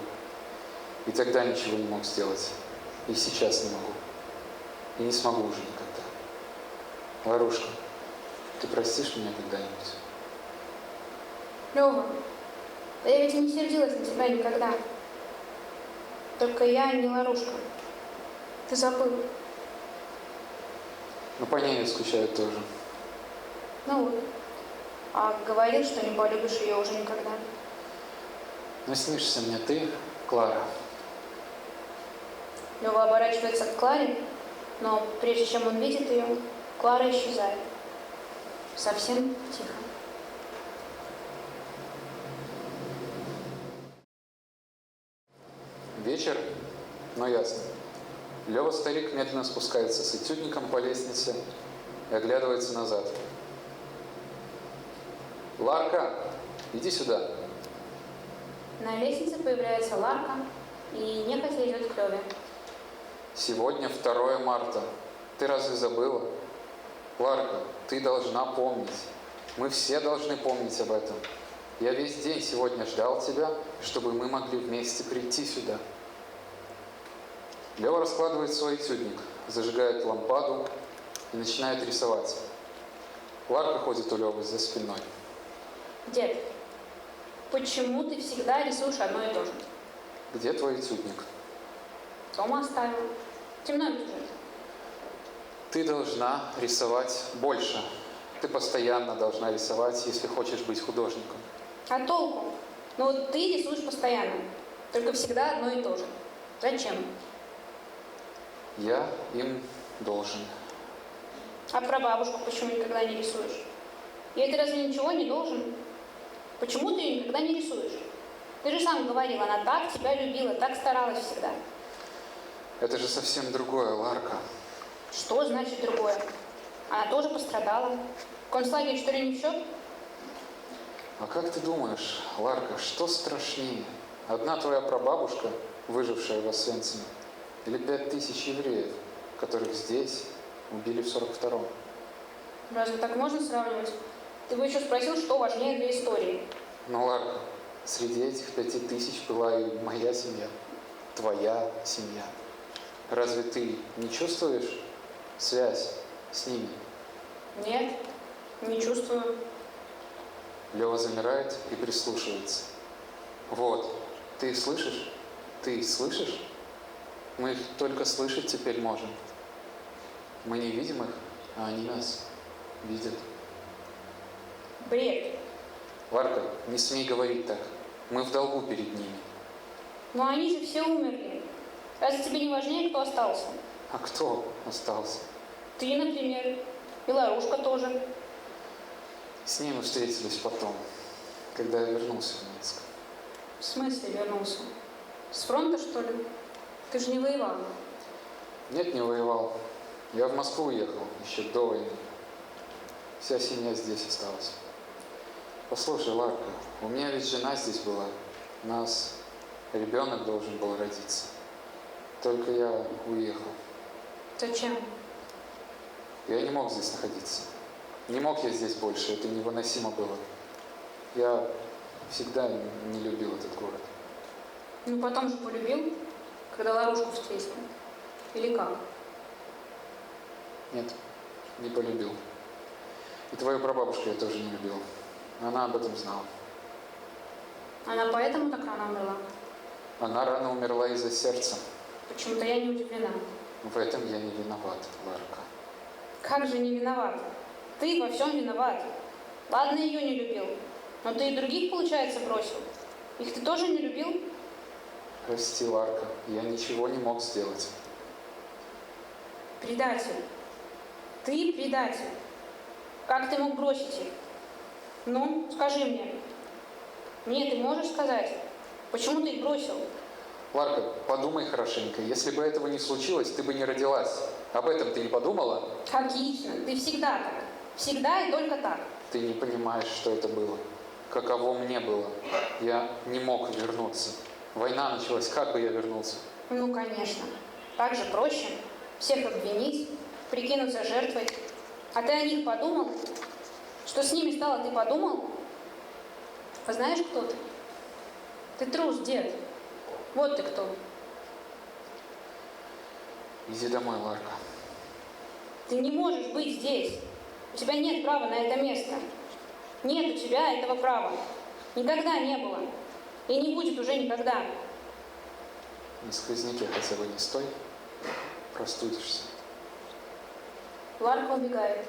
И тогда ничего не мог сделать. И сейчас не могу. И не смогу уже никогда. Ларушка, ты простишь меня когда-нибудь? Лёва, да я ведь и не сердилась на тебя никогда. Только я не Ларушка. Ты забыл. Но по ней я скучаю тоже. Ну вот. А говорил, что не полюбишь ее уже никогда. Но снишься мне ты, Клара. Лёва оборачивается к Кларе, но прежде чем он видит ее, Клара исчезает. Совсем тихо. Вечер, но ясно. Лёва старик медленно спускается с этюдником по лестнице и оглядывается назад. Ларка, иди сюда. На лестнице появляется Ларка и нехотя идет к Лёве. Сегодня 2 марта. Ты разве забыла? Ларка, ты должна помнить. Мы все должны помнить об этом. Я весь день сегодня ждал тебя, чтобы мы могли вместе прийти сюда. Лёва раскладывает свой этюдник, зажигает лампаду и начинает рисовать. Ларка ходит у Левы за спиной. Дед, почему ты всегда рисуешь одно и то же? Где твой этюдник? Дома оставил. Темно ведь уже. Ты должна рисовать больше. Ты постоянно должна рисовать, если хочешь быть художником. А толку? Ну вот ты рисуешь постоянно. Только всегда одно и то же. Зачем? Я им должен. А про бабушку почему никогда не рисуешь? Ей ты разве ничего не должен? Почему ты ее никогда не рисуешь? Ты же сам говорил, она так тебя любила, так старалась всегда. Это же совсем другое, Ларка. Что значит другое? Она тоже пострадала. Концлагерь, что ли, не в счет? А как ты думаешь, Ларка, что страшнее? Одна твоя прабабушка, выжившая в Освенциме, или 5000 евреев, которых здесь убили в 42-м? Разве так можно сравнивать? Ты бы еще спросил, что важнее для истории. Ну, Ларка, среди этих 5000 была и моя семья, твоя семья. Разве ты не чувствуешь связь с ними? Нет, не чувствую. Лева замирает и прислушивается. Вот, ты их слышишь? Ты их слышишь? Мы их только слышать теперь можем. Мы не видим их, а они нас видят. Бред. Ларка, не смей говорить так. Мы в долгу перед ними. Но они же все умерли. Разве тебе не важнее, кто остался? А кто остался? Ты, например. И Ларушка тоже. С ней мы встретились потом, когда я вернулся в Минск. В смысле вернулся? С фронта, что ли? Ты же не воевал. Нет, не воевал. Я в Москву уехал еще до войны. Вся семья здесь осталась. Послушай, Ларка, у меня ведь жена здесь была. У нас ребенок должен был родиться. Только я уехал. Зачем? Я не мог здесь находиться. Не мог я здесь больше, это невыносимо было. Я всегда не любил этот город. Ну потом же полюбил, когда Ларушку встретил. Или как? Нет, не полюбил. И твою прабабушку я тоже не любил. Она об этом знала. Она поэтому так рано умерла? Она рано умерла из-за сердца. Почему-то я не удивлена. В этом я не виноват, Ларка. Как же не виноват? Ты во всем виноват. Ладно, ее не любил. Но ты и других, получается, бросил. Их ты тоже не любил? Прости, Ларка, я ничего не мог сделать. Предатель. Ты предатель. Как ты мог бросить их? Ну, скажи мне. Мне ты можешь сказать, почему ты их бросил? Ларка, подумай хорошенько. Если бы этого не случилось, ты бы не родилась. Об этом ты не подумала? Отлично. Ты всегда так. Всегда и только так. Ты не понимаешь, что это было. Каково мне было. Я не мог вернуться. Война началась, как бы я вернулся? Ну, конечно. Так же проще. Всех обвинить, прикинуться жертвой. А ты о них подумал? Что с ними стало, ты подумал? А знаешь, кто ты? Ты трус, дед. Вот ты кто. Иди домой, Ларка. Ты не можешь быть здесь. У тебя нет права на это место. Нет у тебя этого права. Никогда не было. И не будет уже никогда. На сквозняке хотя бы не стой. Простудишься. Ларка убегает.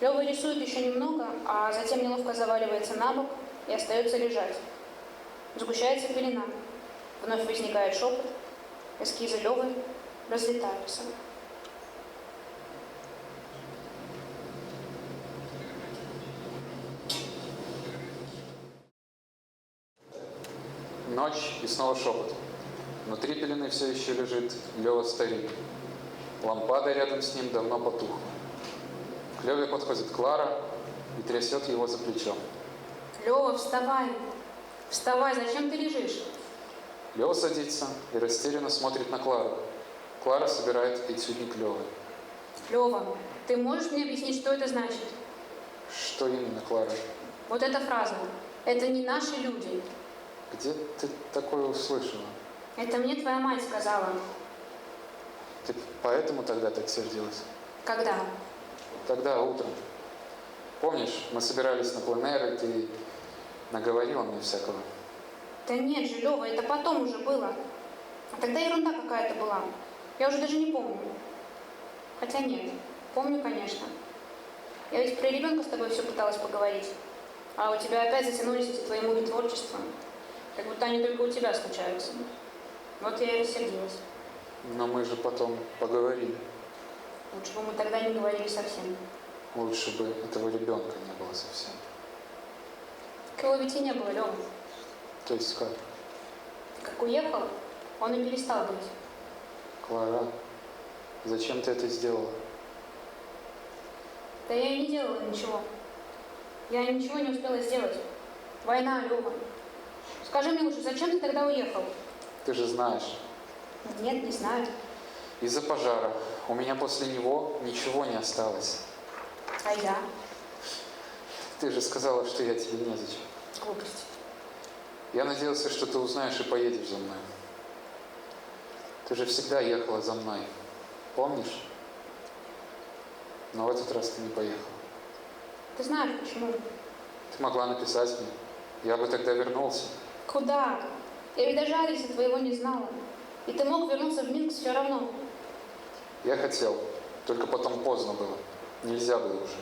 Лёва рисует еще немного, а затем неловко заваливается на бок и остается лежать. Сгущается пелена. Вновь возникает шепот. Эскизы Лёвы разлетаются. Ночь и снова шепот. Внутри пелены все еще лежит Лева старик. Лампада рядом с ним давно потухла. К Леве подходит Клара и трясет его за плечо. Лёва, вставай! Вставай, зачем ты лежишь? Лева садится и растерянно смотрит на Клару. Клара собирает этюдник Левы. Лёва, ты можешь мне объяснить, что это значит? Что именно, Клара? Вот эта фраза. Это не наши люди. Где ты такое услышала? Это мне твоя мать сказала. Ты поэтому тогда так сердилась? Когда? Тогда, утром. Помнишь, мы собирались на пленэр, и ты наговорила мне всякого. Да нет же, Лёва, это потом уже было. А тогда ерунда какая-то была. Я уже даже не помню. Хотя нет, помню, конечно. Я ведь про ребенка с тобой все пыталась поговорить. А у тебя опять затянулись эти твои муки творчества. Как будто они только у тебя случаются. Вот я и рассердилась. Но мы же потом поговорили. Лучше бы мы тогда не говорили совсем. Лучше бы этого ребенка не было совсем. Так его ведь и не было, Лёва. То есть как? Как уехал, он и перестал быть. Клара, зачем ты это сделала? Да я и не делала ничего. Я ничего не успела сделать. Война, Лёва. Скажи мне лучше, зачем ты тогда уехал? Ты же знаешь, Нет, не знаю. из-за пожара у меня после него ничего не осталось. А я? Ты же сказала, что я тебе незачем. Глупости. Я надеялся, что ты узнаешь и поедешь за мной. Ты же всегда ехала за мной. Помнишь? Но в этот раз ты не поехала. Ты знаешь, почему? Ты могла написать мне. Я бы тогда вернулся. Куда? Я ведь даже адреса твоего не знала. И ты мог вернуться в Минск все равно. Я хотел, только потом поздно было. Нельзя было уже.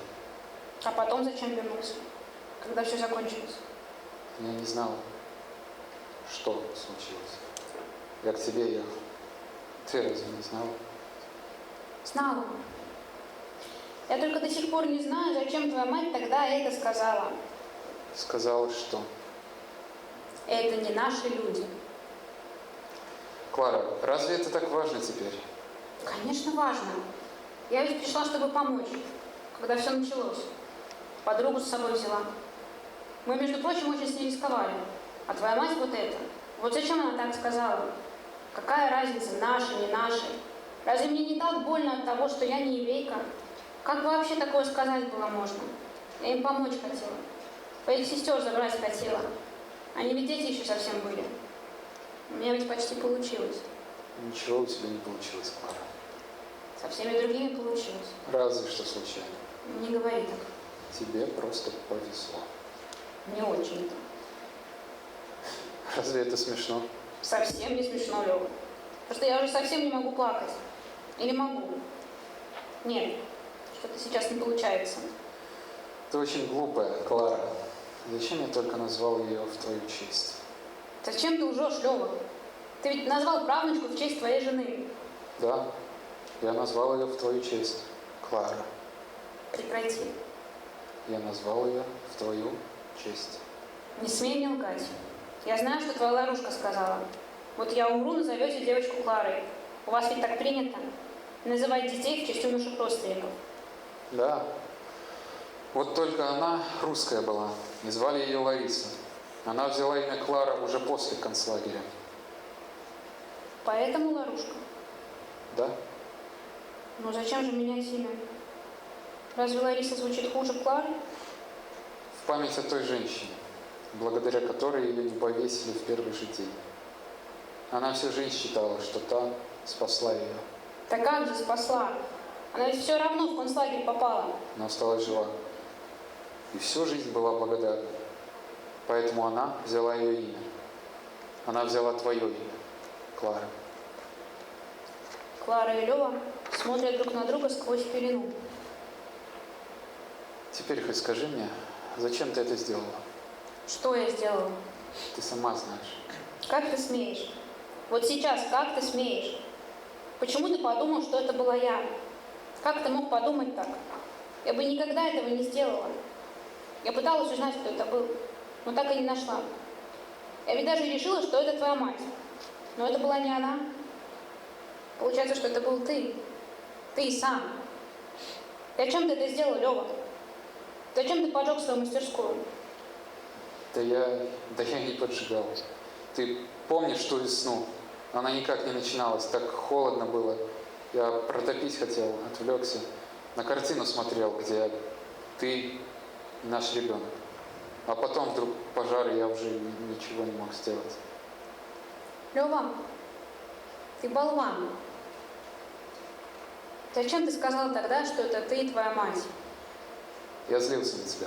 А потом зачем вернулся? Когда все закончилось. Я не знала, что случилось. Я к тебе ехал. Ты разве не знала? Знала. Я только до сих пор не знаю, зачем твоя мать тогда это сказала. Сказала, что... Это не наши люди. Клара, разве это так важно теперь? Конечно, важно. Я ведь пришла, чтобы помочь, когда все началось. Подругу с собой взяла. Мы, между прочим, очень с ней рисковали. А твоя мать вот это. Вот зачем она так сказала? Какая разница, наши, не наши? Разве мне не так больно от того, что я не еврейка? Как вообще такое сказать было можно? Я им помочь хотела. Твоих сестер забрать хотела. Они ведь дети еще совсем были. У меня ведь почти получилось. Ничего у тебя не получилось, Клара. Со всеми другими получилось. Разве что случайно. Не говори так. Тебе просто повезло. Не очень-то. Разве это смешно? Совсем не смешно, Лёва. Потому что я уже совсем не могу плакать. Или могу? Нет, что-то сейчас не получается. Ты очень глупая, Клара. Зачем я только назвал ее в твою честь? Зачем ты лжешь, Лёва? Ты ведь назвал правнучку в честь твоей жены. Да, я назвал ее в твою честь. Клара. Прекрати. Я назвал ее в твою честь. Не смей мне лгать. Я знаю, что твоя Ларушка сказала. Вот я умру, назовете девочку Кларой. У вас ведь так принято называть детей в честь умерших родственников. Да. Вот только она русская была, и звали ее Лариса. Она взяла имя Клара уже после концлагеря. Поэтому Ларушка. Да? Ну зачем же менять имя? Разве Лариса звучит хуже Клары? В память о той женщине, благодаря которой ее не повесили в первый же день. Она всю жизнь считала, что та спасла ее, Да как же спасла? Она ведь все равно в концлагерь попала. но осталась жива. И всю жизнь была благодарна. Поэтому она взяла ее имя. Она взяла твое имя, Клара. Клара и Лёва смотрят друг на друга сквозь пелену. Теперь хоть скажи мне, зачем ты это сделала? Что я сделала? Ты сама знаешь. Как ты смеешь? Вот сейчас, как ты смеешь? Почему ты подумал, что это была я? Как ты мог подумать так? Я бы никогда этого не сделала. Я пыталась узнать, кто это был, но так и не нашла. Я ведь даже решила, что это твоя мать. Но это была не она. Получается, что это был ты. Ты сам. Зачем ты это сделал, Лёва? Зачем ты поджег свою мастерскую? Да я не поджигал. Ты помнишь ту весну? Она никак не начиналась, так холодно было. Я протопить хотел, отвлекся. На картину смотрел, где ты и наш ребенок. А потом вдруг пожар, и я уже ничего не мог сделать. Лёва, ты болван. Зачем ты сказал тогда, что это ты и твоя мать? Я злился на тебя,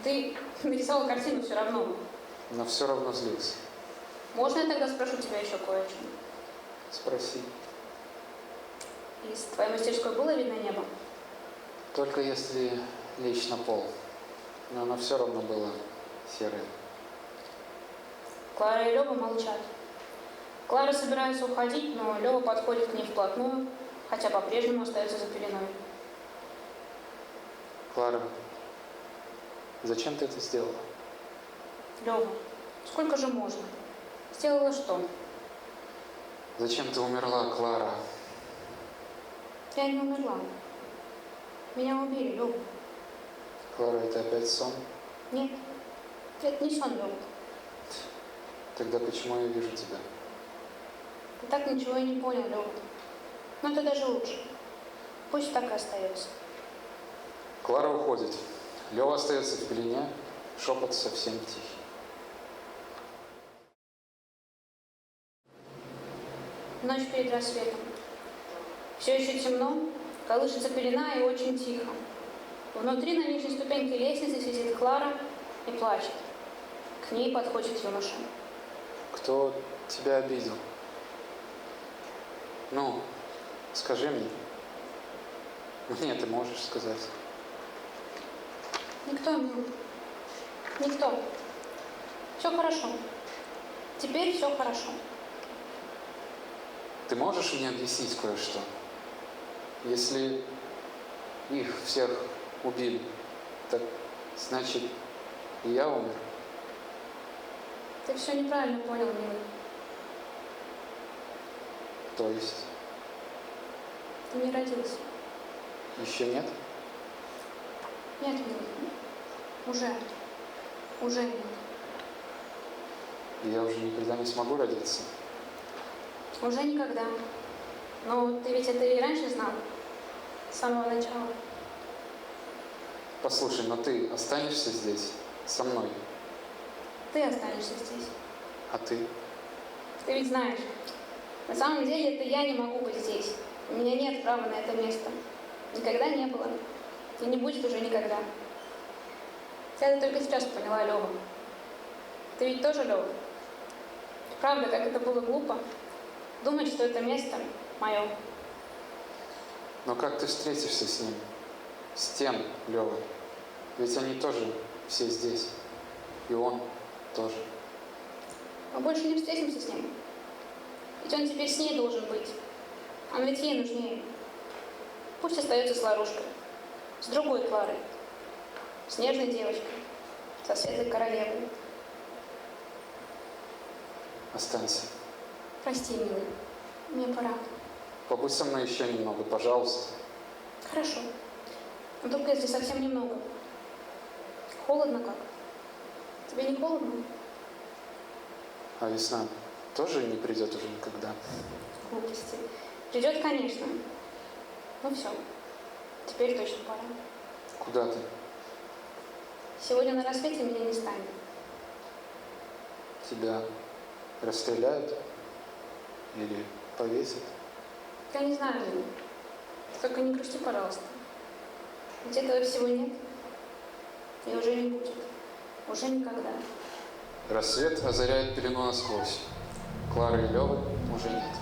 Ты нарисовал картину все равно. но все равно злился. Можно я тогда спрошу тебя еще кое о чем? Спроси. Из твоей мастерской было видно небо? Только если лечь на пол. Но оно все равно было серое. Клара и Лёва молчат. Клара собирается уходить, но Лёва подходит к ней вплотную, хотя по-прежнему остается за пеленой. Клара, зачем ты это сделала? Лёва, сколько же можно? Сделала что? Зачем ты умерла, Клара? Я не умерла. Меня убили, Лёва. Клара, это опять сон? Нет, это не сон, Лёва. Тогда почему я вижу тебя? Ты так ничего и не понял, Лёва. Но это даже лучше. Пусть так и остается. Клара уходит. Лёва остается в пелене, шепот совсем тихий. Ночь перед рассветом. Все еще темно, колышется пелена и очень тихо. Внутри на нижней ступеньке лестницы сидит Клара и плачет. К ней подходит юноша. Кто тебя обидел? Ну, скажи мне. Мне ты можешь сказать. Никто, милый. Никто. Все хорошо. Теперь все хорошо. Ты можешь мне объяснить кое-что? Если их всех убили, так значит и я умер. Ты все неправильно понял, милый. То есть Ты не родился. еще нет? Нет, милый. Уже. Уже нет. И я уже никогда не смогу родиться. Уже никогда. Но ты ведь это и раньше знал. С самого начала. Послушай, но ты останешься здесь со мной, Ты останешься здесь. а ты? Ты ведь знаешь, на самом деле это я не могу быть здесь. У меня нет права на это место. Никогда не было. И не будет уже никогда. Я это только сейчас поняла, Лёва. Ты ведь тоже, Лёва? Правда, как это было глупо. Думать, что это место мое. Но как ты встретишься с ним? С тем, Лёва? Ведь они тоже все здесь. И он тоже. Мы больше не встретимся с ним. Ведь он теперь с ней должен быть. Он ведь ей нужнее. Пусть остается с Ларушкой. С другой Кларой. С нежной девочкой. Со светлой королевой. Останься. Прости, милый. Мне пора. Побудь со мной еще немного, пожалуйста. Хорошо. Но только если совсем немного. Холодно как? Тебе не холодно? А весна тоже не придет уже никогда. Глупости. Придет, конечно. Ну все. Теперь точно пора. Куда ты? Сегодня на рассвете меня не станет. Тебя расстреляют? Или повесят? Я не знаю, милый. Только не грусти, пожалуйста. Ведь этого всего нет. И уже не будет. Уже никогда. Рассвет озаряет пелену насквозь. Клары и Лёвы уже нет.